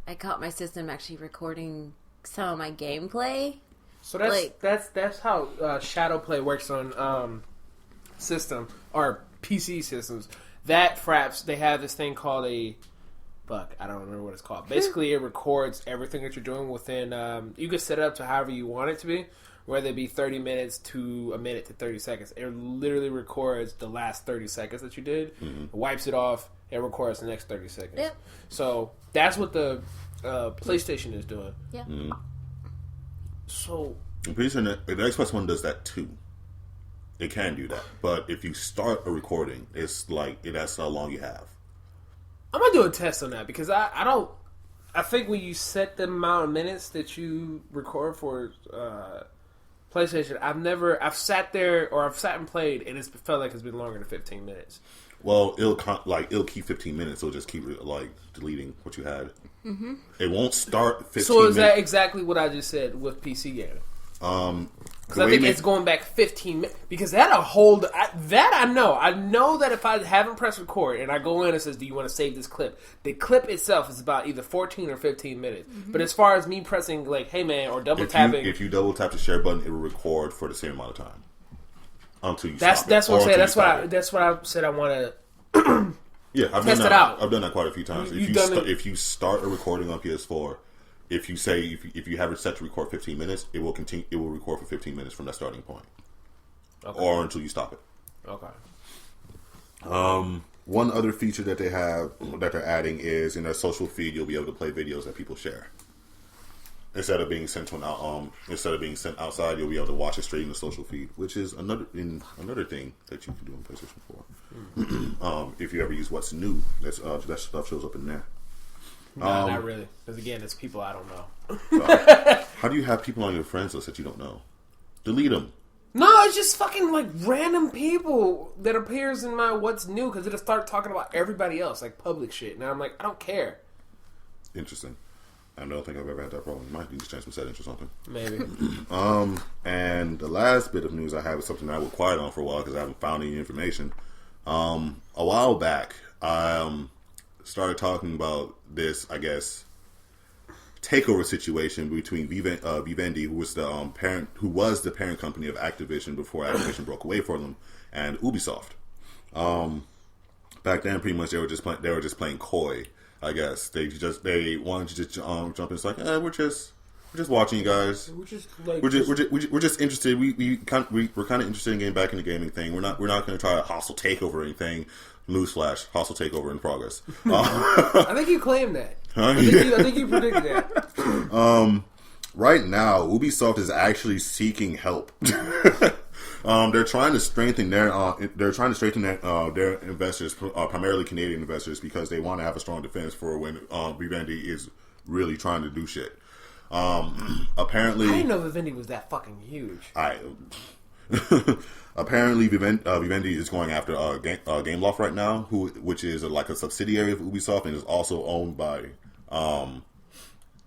I caught my system actually recording some of my gameplay. So that's how Shadowplay works on system or PC systems. That Fraps, they have this thing called I don't remember what it's called. Basically, it records everything that you're doing within. You can set it up to however you want it to be, whether it be 30 minutes to a minute to 30 seconds. It literally records the last 30 seconds that you did, wipes it off, it records the next 30 seconds. Yep. So that's what the PlayStation is doing. Yeah. So I'm pretty sure the Xbox One does that too. It can do that, but if you start a recording, it's like that's how long you have. I'm gonna do a test on that because I think when you set the amount of minutes that you record for PlayStation, I've sat there or I've sat and played and it's felt like it's been longer than 15 minutes. Well, it'll keep 15 minutes. It'll just keep deleting what you had. Mm-hmm. It won't start 15 minutes. So is that exactly what I just said with PC gaming? Because I think it's going back 15 minutes. Because that'll hold... That I know. I know that if I haven't pressed record and I go in and says, do you want to save this clip? The clip itself is about either 14 or 15 minutes. Mm-hmm. But as far as me pressing, like, hey man, or double tapping... If you double tap the share button, it will record for the same amount of time. Until you stop That's what I'm saying. That's what I said I want to... Yeah, I've test done it out. I've done that quite a few times. If you start a recording on PS4, if you have it set to record 15 minutes, it will continue. It will record for 15 minutes from that starting point, or until you stop it. Okay. One other feature that they're adding is in their social feed, you'll be able to play videos that people share. Instead of being sent outside, you'll be able to watch it straight in the social feed, which is another thing that you can do on PlayStation 4. If you ever use What's New, that stuff shows up in there. No, not really. Because again, it's people I don't know. How do you have people on your friends list that you don't know? Delete them. No, it's just fucking like random people that appears in my What's New because it'll start talking about everybody else, like public shit. And I'm like, I don't care. Interesting. I don't think I've ever had that problem. You might need to change some settings or something. Maybe. And the last bit of news I have is something I was quiet on for a while because I haven't found any information. A while back, I started talking about this, I guess, takeover situation between Vivendi, who was the parent company of Activision before Activision broke away from them, and Ubisoft. Back then, pretty much they were just playing coy. I guess they wanted to just jump in. It's like, we're just watching you guys. We're just interested. We're kind of interested in getting back in the gaming thing. We're not going to try a hostile takeover or anything. Newsflash: hostile takeover in progress. I think you claimed that. I think you predicted that. Right now, Ubisoft is actually seeking help. They're trying to strengthen their investors, primarily Canadian investors, because they want to have a strong defense for when Vivendi is really trying to do shit. Apparently, I didn't know Vivendi was that fucking huge. Apparently, Vivendi is going after Gameloft right now, which is like a subsidiary of Ubisoft and is also owned by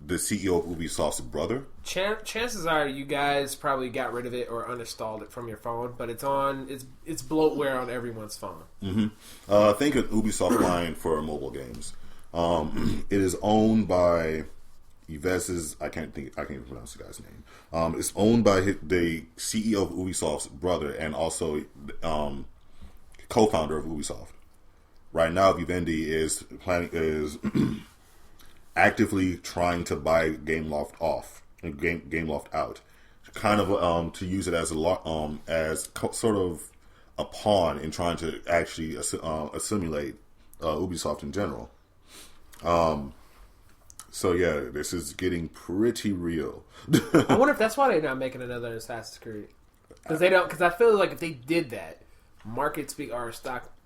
the CEO of Ubisoft's brother. Chances are you guys probably got rid of it or uninstalled it from your phone, but it's bloatware on everyone's phone. Mm-hmm. Think of Ubisoft line for mobile games. It is owned by Yves'. I can't even pronounce the guy's name. It's owned by the CEO of Ubisoft's brother and also co-founder of Ubisoft. Right now, Vivendi is actively trying to buy Gameloft off Gameloft out, kind of to use it as sort of a pawn in trying to actually assimilate Ubisoft in general. So yeah, this is getting pretty real. I wonder if that's why they're not making another Assassin's Creed. Because I feel like if they did that,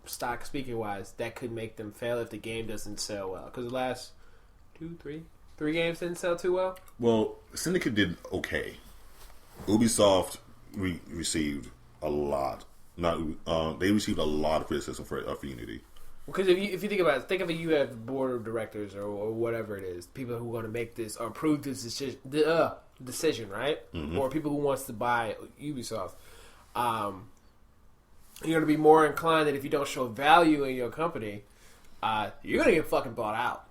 stock speaking wise, that could make them fail if the game doesn't sell well. Because the last 3 games didn't sell too well. Well, Syndicate did okay. Ubisoft received a lot. They received a lot of criticism for Unity. Because if you think about it, you have the board of directors or whatever it is, people who are going to make this or approve this decision, right? Mm-hmm. Or people who wants to buy Ubisoft. You're going to be more inclined that if you don't show value in your company, you're going to get fucking bought out.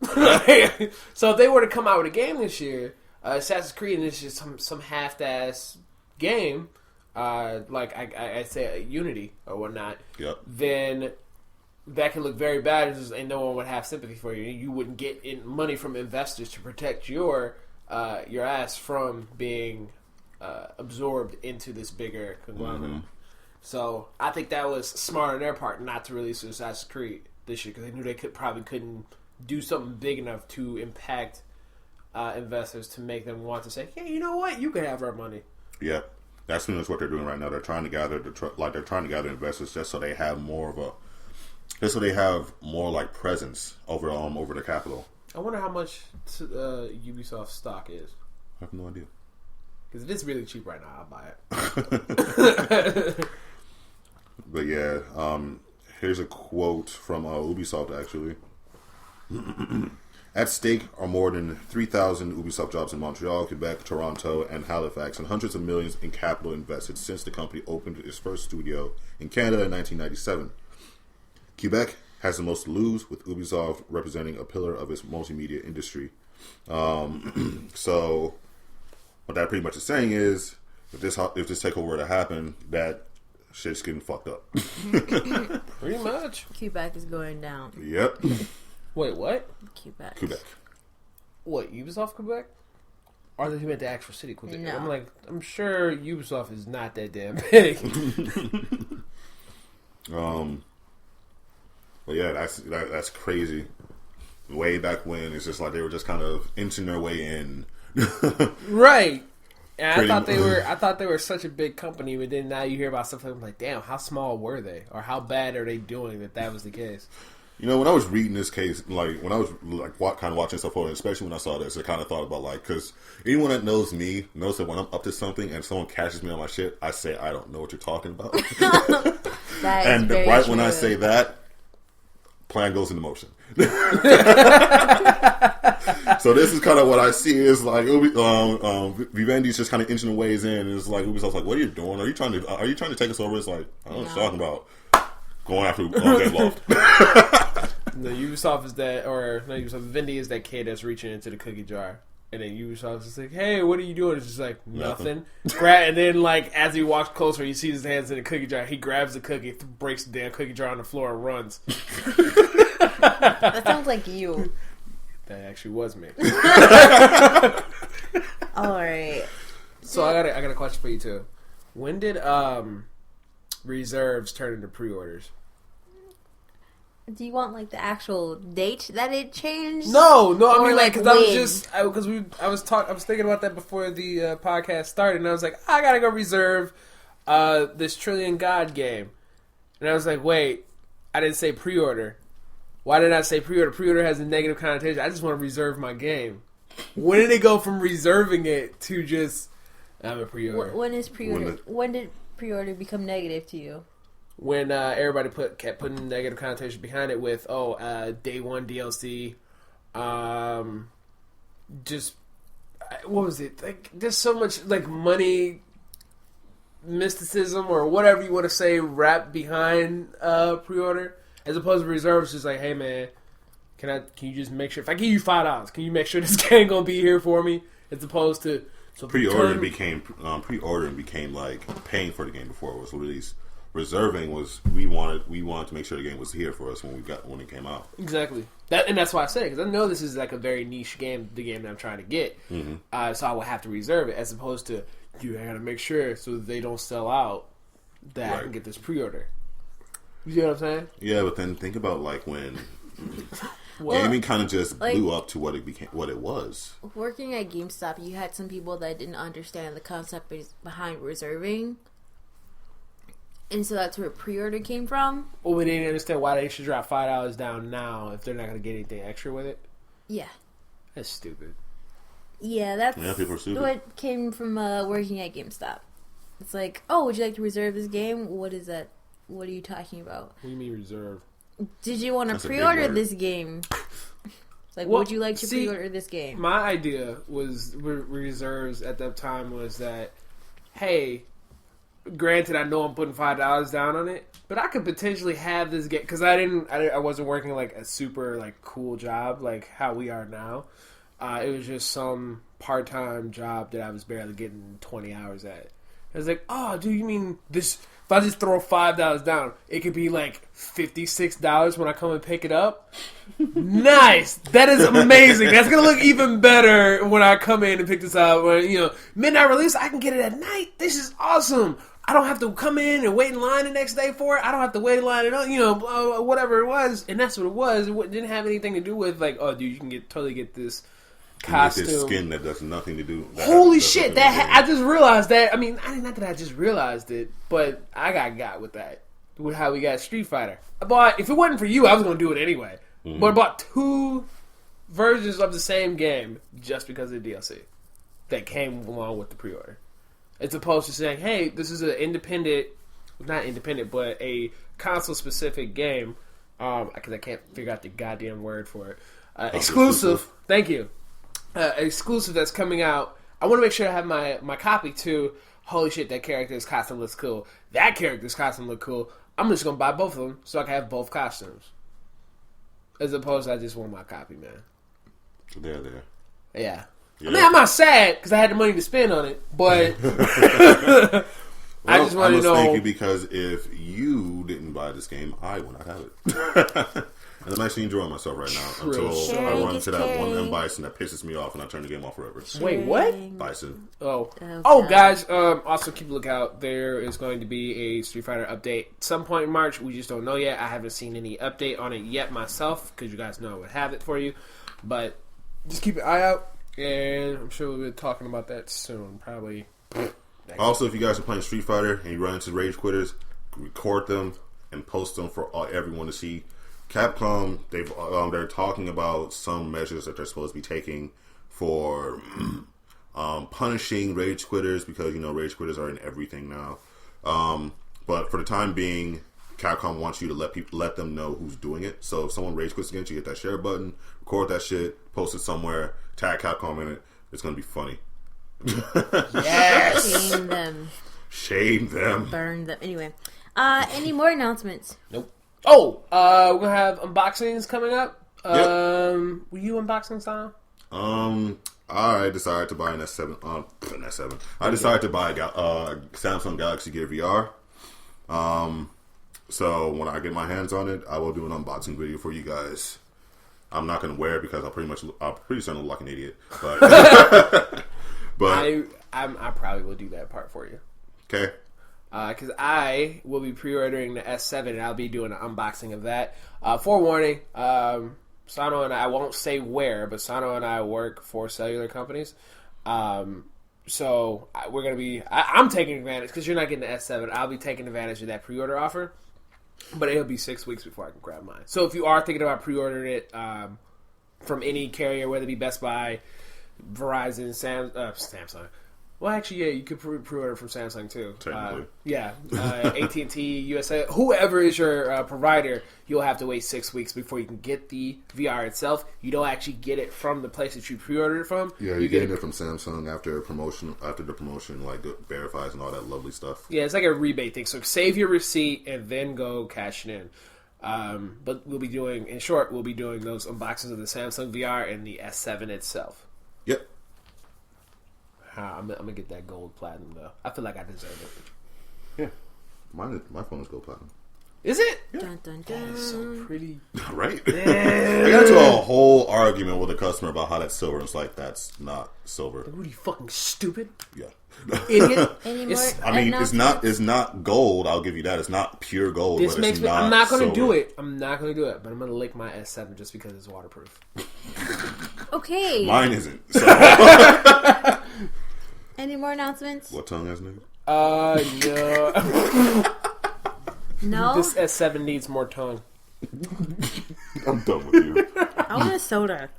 So if they were to come out with a game this year, Assassin's Creed, and it's just some half-ass game, like I'd say Unity or whatnot, yep. Then that could look very bad, and no one would have sympathy for you. You wouldn't get money from investors to protect your ass from being absorbed into this bigger conglomerate. Mm-hmm. So I think that was smart on their part not to release Assassin's Creed this year because they knew they couldn't do something big enough to impact investors to make them want to say, "Hey, you know what? You can have our money." Yeah, that's pretty much what they're doing right now. They're trying to gather investors just so they have more like presence over the capital. I wonder how much Ubisoft stock is. I have no idea. Because if it's really cheap right now, I'll buy it. But yeah, here's a quote from Ubisoft actually. At stake are more than 3,000 Ubisoft jobs in Montreal, Quebec, Toronto, and Halifax, and hundreds of millions in capital invested since the company opened its first studio in Canada in 1997. Quebec has the most to lose, with Ubisoft representing a pillar of its multimedia industry. So, what that pretty much is saying is, if this takeover were to happen, that shit's getting fucked up. Pretty much. Quebec is going down. Yep. Wait, what? Quebec. What, Ubisoft Quebec? Or did you meant the actual city Quebec? No. I'm sure Ubisoft is not that damn big. But yeah, that's crazy. Way back when, it's just like they were just kind of inching their way in. Right. And I thought they were such a big company, but then now you hear about stuff like damn, how small were they? Or how bad are they doing that was the case? You know, when I was reading this case, like when I was kind of watching stuff, especially when I saw this, I kind of thought about because anyone that knows me knows that when I'm up to something and someone catches me on my shit, I say I don't know what you're talking about. And right when I say that, plan goes into motion. So this is kind of what I see is like Vivendi's just kind of inching the ways in, and it's like Ubisoft's like, "What are you doing? Are you trying to take us over?" It's like, I don't know what you're talking about. Going after Gameloft. No, Ubisoft is that, or no, Ubisoft. Vivendi is that kid that's reaching into the cookie jar, and then Ubisoft's just like, "Hey, what are you doing?" It's just like nothing. And then, like as he walks closer, he sees his hands in the cookie jar. He grabs the cookie, breaks the damn cookie jar on the floor, and runs. That sounds like you. That actually was me. All right. So I got a question for you too. When did reserves turn into pre-orders? Do you want like the actual date that it changed? No. I mean, like because I was thinking about that before the podcast started, and I was like, I gotta go reserve this Trillion God game, and I was like, wait, I didn't say pre-order. Why did I say pre-order? Pre-order has a negative connotation. I just want to reserve my game. When did it go from reserving it to just I'm a pre-order? When is pre-order? When did pre-order become negative to you? When everybody kept putting negative connotation behind it with day one DLC, just what was it? Like there's so much like money mysticism or whatever you want to say wrapped behind pre-order. As opposed to reserves, just like, hey man, can you just make sure if I give you $5, can you make sure this game gonna be here for me? As opposed to pre-ordering became like paying for the game before it was released. reserving was we wanted to make sure the game was here for us when it came out. Exactly. That's why I say, because I know this is like a very niche game, the game that I'm trying to get. Mm-hmm. So I will have to reserve it, as opposed to you gotta make sure so that they don't sell out that I can get this pre-order. You see what I'm saying? Yeah, but then think about like when gaming kind of just blew up to what it was. Working at GameStop, you had some people that didn't understand the concept behind reserving. And so that's where pre-order came from. Well, we didn't understand why they should drop $5 down now if they're not going to get anything extra with it. Yeah. That's stupid. Yeah, that's people are stupid. What came from working at GameStop. It's like, oh, would you like to reserve this game? What is that? What are you talking about? What do you mean reserve? Did you want to pre-order this game? It's like, would you like to pre-order this game? My idea was reserves at that time was that, hey, granted, I know I'm putting $5 down on it, but I could potentially have this game because I wasn't working like a super like cool job like how we are now. It was just some part-time job that I was barely getting 20 hours at. I was like, oh, dude, you mean this? If I just throw $5 down, it could be like $56 when I come and pick it up. Nice, that is amazing. That's gonna look even better when I come in and pick this up. When midnight release, I can get it at night. This is awesome. I don't have to come in and wait in line the next day for it. I don't have to wait in line and whatever it was. And that's what it was. It didn't have anything to do with like, oh, dude, you can totally get this costume. This skin that does nothing to do. Holy shit! I just realized that. I mean, not that I just realized it, but I got with that. With how we got Street Fighter. I bought. If it wasn't for you, I was going to do it anyway. Mm-hmm. But I bought 2 versions of the same game just because of the DLC that came along with the pre-order. As opposed to saying, hey, this is an not independent, but a console-specific game. Because I can't figure out the goddamn word for it. Exclusive. Thank you. Exclusive that's coming out. I want to make sure I have my copy too. Holy shit, that character's costume looks cool. That character's costume look cool. I'm just going to buy both of them so I can have both costumes. As opposed to I just want my copy, man. There. Yeah. I mean, I'm not sad because I had the money to spend on it, but I just want to know. Thank you, because if you didn't buy this game, I would not have it. And I'm actually enjoying myself right now until I run into that one M Bison that pisses me off and I turn the game off forever. Wait, what? Bison. Oh, guys, also keep a lookout. There is going to be a Street Fighter update some point in March. We just don't know yet. I haven't seen any update on it yet myself because you guys know I would have it for you. But just keep an eye out, and I'm sure we'll be talking about that soon, probably. Also, if you guys are playing Street Fighter and you run into rage quitters, record them and post them for everyone to see. Capcom, they're talking about some measures that they're supposed to be taking for punishing rage quitters because rage quitters are in everything now. But for the time being, Capcom wants you to let them know who's doing it. So if someone rage quits against you, hit that share button, record that shit, post it somewhere, tag Capcom in it. It's gonna be funny. Yes. Shame them. Burn them. Anyway, any more announcements? Nope. Oh, we're gonna have unboxings coming up. Yep. Were you unboxing, Sana? I decided to buy an S7. I decided to buy a Samsung Galaxy Gear VR. So when I get my hands on it, I will do an unboxing video for you guys. I'm not gonna wear it because I'm pretty certain I look like an idiot. But I probably will do that part for you. Okay. Because I will be pre-ordering the S7 and I'll be doing an unboxing of that. Forewarning, Sano and I won't say where, but Sano and I work for cellular companies. So we're going to be... I'm taking advantage, because you're not getting the S7. I'll be taking advantage of that pre-order offer. But it'll be 6 weeks before I can grab mine. So if you are thinking about pre-ordering it from any carrier, whether it be Best Buy, Verizon, Samsung... Well, actually, yeah, you could pre-order from Samsung too. Technically. AT&T, USA, whoever is your provider, you'll have to wait 6 weeks before you can get the VR itself. You don't actually get it from the place that you pre-ordered it from. Yeah, you get it from Samsung after the promotion, like verifies and all that lovely stuff. Yeah, it's like a rebate thing. So save your receipt and then go cash it in. But we'll be doing those unboxings of the Samsung VR and the S7 itself. Yep. I'm gonna get that gold platinum though. I feel like I deserve it. Yeah. My phone is gold platinum. Is it? Dun, dun, dun. That's so pretty. Right? I got into a whole argument with a customer about how that's silver. It's like, that's not silver. What are you, fucking stupid? Yeah. Idiot. Any more I mean, it's announcements? not gold. I'll give you that. It's not pure gold. This but makes it's me. not I'm not going to silver. do it. I'm not going to do it. But I'm going to lick my S7 just because it's waterproof. Okay. Mine isn't. So. Any more announcements? What tongue has nigga? No. No. This S7 needs more tongue. I'm done with you. I want a soda.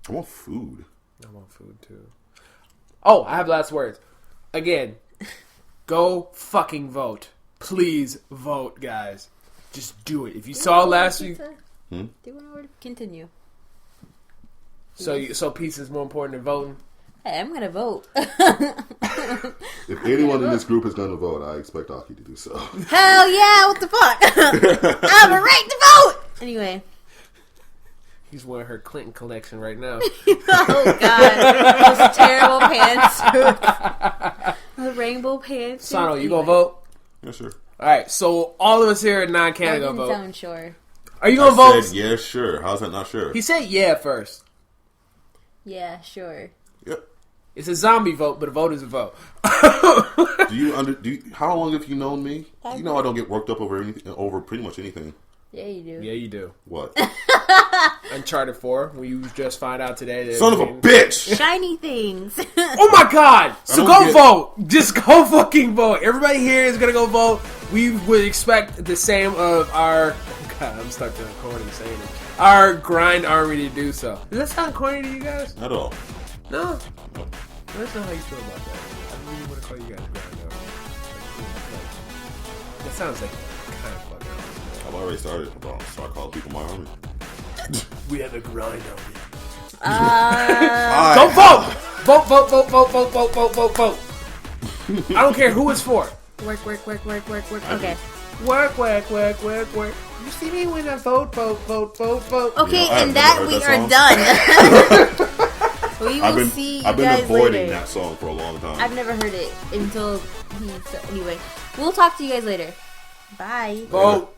I want food. I want food too. Oh, I have last words. Again, go fucking vote. Please vote, guys. Just do it. If you saw last week, Do you want to continue? so peace is more important than voting. Hey, I'm gonna vote. If anyone in this group is going to vote, I expect Aki to do so. Hell yeah! What the fuck? I have a right to vote. Anyway. He's wearing her Clinton collection right now. Oh god, those terrible pantsuits. The rainbow pantsuits. Sano, you gonna vote? Yeah, sure. All right. So all of us here at Non-Canon That gonna didn't vote. sound sure. Are you gonna vote? Said, yeah, sure. How's that not sure? He said yeah first. Yeah, sure. Yep. It's a zombie vote, but a vote is a vote. How long have you known me? You know I don't get worked up over anything, over pretty much anything. Yeah, you do. Yeah, you do. What? Uncharted 4, when you just find out today that Son of a bitch! Shiny things. Oh my god! So don't go get- vote! Just go fucking vote. Everybody here is gonna go vote. We would expect the same of our... God, I'm stuck to corny saying it. Our grind army to do so. Does that sound corny to you guys? Not at all. No? That's not how you feel about that. I really want to call you guys grind army. That sounds like kind of fucking awesome. I've already started. So I call people my army. We have a grind army. Go Go vote! Vote, vote, vote, vote, vote, vote, vote, vote, vote. I don't care who it's for. Work. Okay. Work, work, work, work, work. You see me when I vote, vote, vote, vote, vote. Okay, You know, I've and never that heard we that are done. We will see you I've been guys avoiding later. that song for a long time. I've never heard it until he. So anyway, we'll talk to you guys later. Bye. Vote.